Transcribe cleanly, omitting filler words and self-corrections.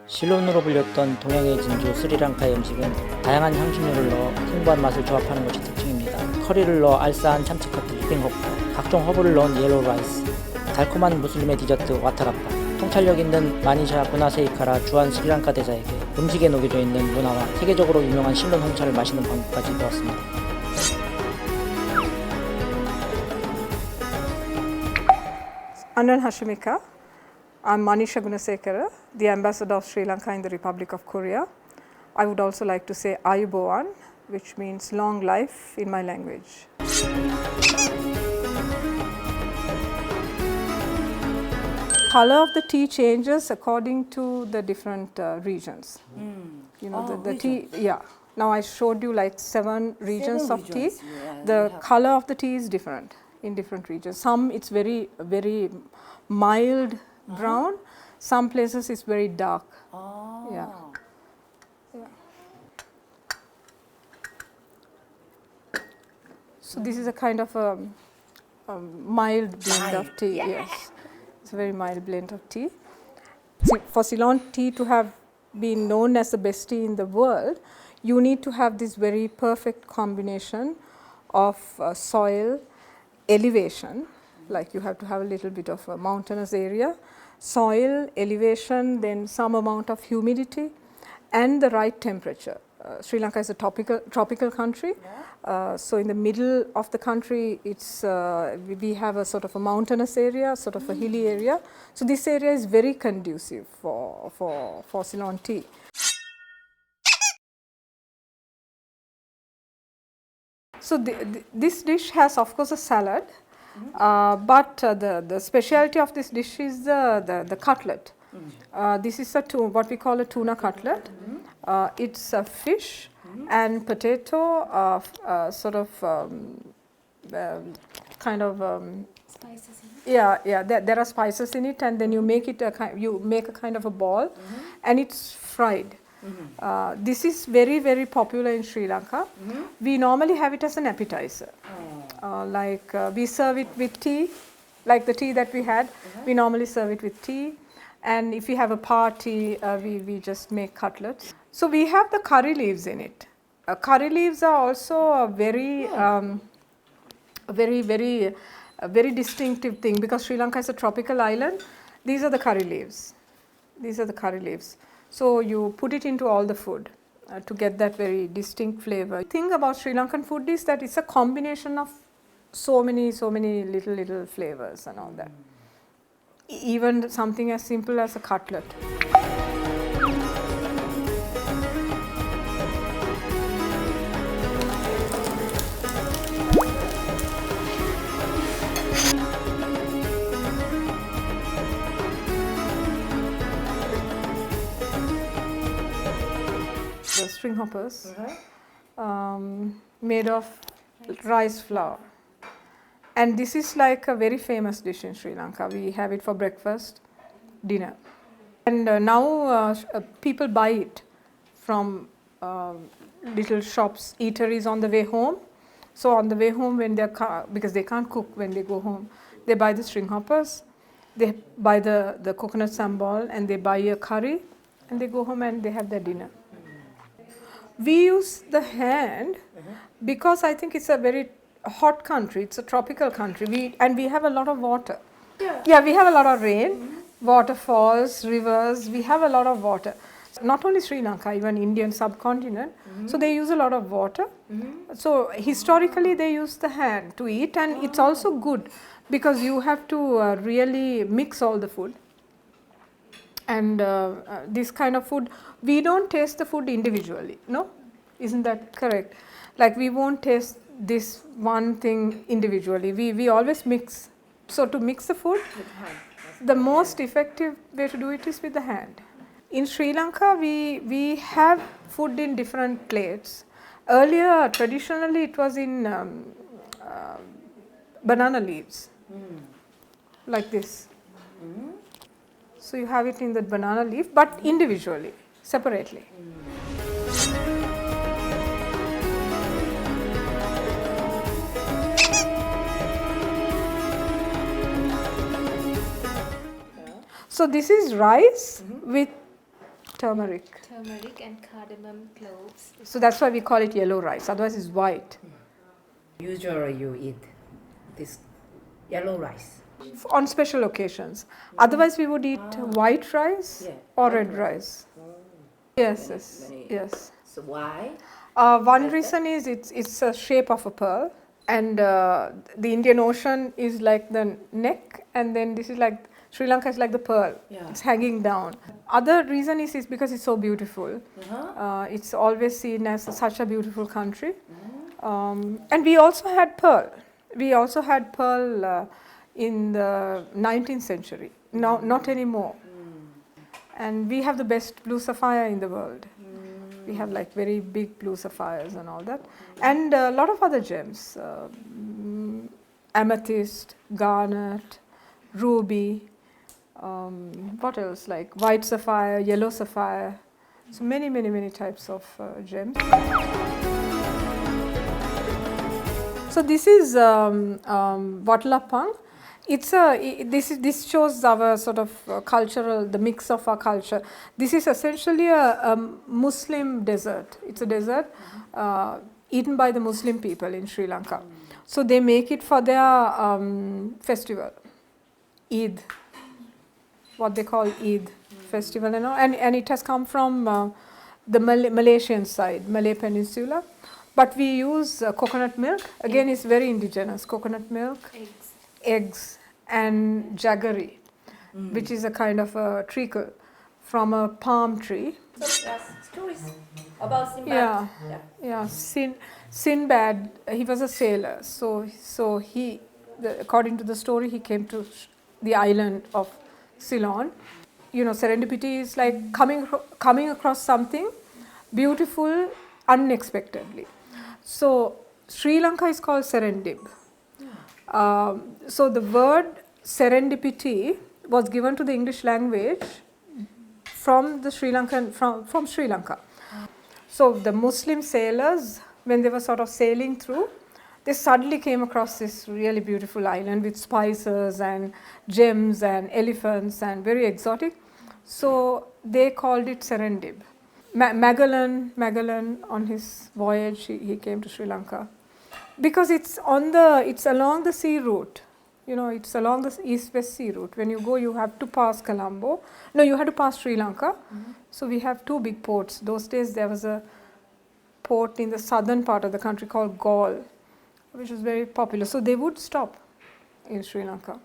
실론으로 불렸던 동양의 진주 스리랑카의 음식은 다양한 향신료를 넣어 풍부한 맛을 조합하는 것이 특징입니다. 커리를 넣어 알싸한 참치커피, 휘핑호프, 각종 허브를 넣은 옐로우 라이스, 달콤한 무슬림의 디저트 와타라판, 통찰력 있는 마니샤 구나세이카라 주한 스리랑카 대사에게 음식에 녹여져 있는 문화와 세계적으로 유명한 실론 홍차를 마시는 방법까지 배웠습니다. Anand Hashimika. I'm Manisha Gunaseikara, the ambassador of Sri Lanka in the Republic of Korea. I would also like to say Ayubowan, which means long life in my language. Color of the tea changes according to the different regions. You know, the tea, yeah. Now I showed you like 7 regions of tea. The color of the tea is different in different regions. Some it's very mild brown. Some places it's very dark. Yeah. So this is a kind of a mild blend of tea. Yes, it's a very mild blend of tea. For Ceylon tea to have been known as the best tea in the world, you need to have this very perfect combination of soil, elevation, like you have to have a little bit of a mountainous area, soil, elevation, then some amount of humidity and the right temperature. Sri Lanka is a tropical country. So in the middle of the country, it's we have a sort of a mountainous area, sort of a hilly area. So this area is very conducive for Ceylon tea. So this dish has of course a salad, but the specialty of this dish is the cutlet. This is what we call a tuna cutlet. It's a fish and potato, sort of kind of Spices in it? yeah. There are spices in it, and then you make it a kind of a ball, and it's fried. This is very popular in Sri Lanka. We normally have it as an appetizer. Like we serve it with tea, like the tea that we had. We normally serve it with tea, and if we have a party, we just make cutlets. So we have the curry leaves in it. Curry leaves are also a very distinctive thing, because Sri Lanka is a tropical island. These are the curry leaves. These are the curry leaves. So you put it into all the food to get that very distinct flavor. The thing about Sri Lankan food is that it's a combination of so many little flavors and all that. Even something as simple as a cutlet. The string hoppers made of rice flour, and this is like a very famous dish in Sri Lanka. We have it for breakfast, dinner, and now people buy it from little shops, eateries on the way home. So on the way home, when because they can't cook when they go home, they buy the string hoppers, they buy the coconut sambal, and they buy a curry, and they go home and they have their dinner. We use the hand because I think it's a very hot country. It's a tropical country. We have a lot of water. Yeah, we have a lot of rain, waterfalls, rivers. We have a lot of water. Not only Sri Lanka, even Indian subcontinent. So they use a lot of water. So historically they use the hand to eat, and it's also good because you have to really mix all the food. And this kind of food, we don't taste the food individually, no? Isn't that correct? Like we won't taste this one thing individually. We always mix. So to mix the food, the most effective way to do it is with the hand. In Sri Lanka, we have food in different plates. Earlier, traditionally, it was in banana leaves, like this. So you have it in the banana leaf, but individually, separately. So this is rice with turmeric. Turmeric and cardamom cloves. So that's why we call it yellow rice. Otherwise, it's white. Usually you eat this yellow rice. On special occasions. Otherwise, we would eat white rice Yeah, or white red rice. rice. Yes, yes, Many- yes. So why? One reason is it's a shape of a pearl, and the Indian Ocean is like the neck, and then this is like Sri Lanka is like the pearl. Yeah. It's hanging down. Other reason is because it's so beautiful. It's always seen as such a beautiful country. And we also had pearl. We also had pearl in the 19th century. Now, not anymore. And we have the best blue sapphire in the world. We have like very big blue sapphires and all that. And a lot of other gems. Amethyst, garnet, ruby. What else? Like white sapphire, yellow sapphire. So many types of gems. So this is Watlapang. This shows our sort of cultural, the mix of our culture. This is essentially a Muslim dessert. It's a dessert eaten by the Muslim people in Sri Lanka. So they make it for their festival, Eid, what they call Eid festival, you know, and it has come from the Malaysian side, Malay Peninsula. But we use coconut milk. Again, it's very indigenous. Coconut milk, eggs, and jaggery, which is a kind of a treacle from a palm tree. So that's stories about Sinbad. Yeah. Sinbad, he was a sailor. So he, according to the story, he came to the island of Ceylon. You know, serendipity is like coming across something beautiful unexpectedly. So Sri Lanka is called Serendip. So the word serendipity was given to the English language from the Sri Lankan from Sri Lanka. So the Muslim sailors, when they were sort of sailing through, they suddenly came across this really beautiful island with spices and gems and elephants and very exotic. So they called it Serendip. Magellan on his voyage, he came to Sri Lanka because it's along the sea route. You know, it's along the east-west sea route. When you go, you have to pass Colombo. No, you have to pass Sri Lanka. So we have two big ports. Those days there was a port in the southern part of the country called Galle, which was very popular. So they would stop in Sri Lanka.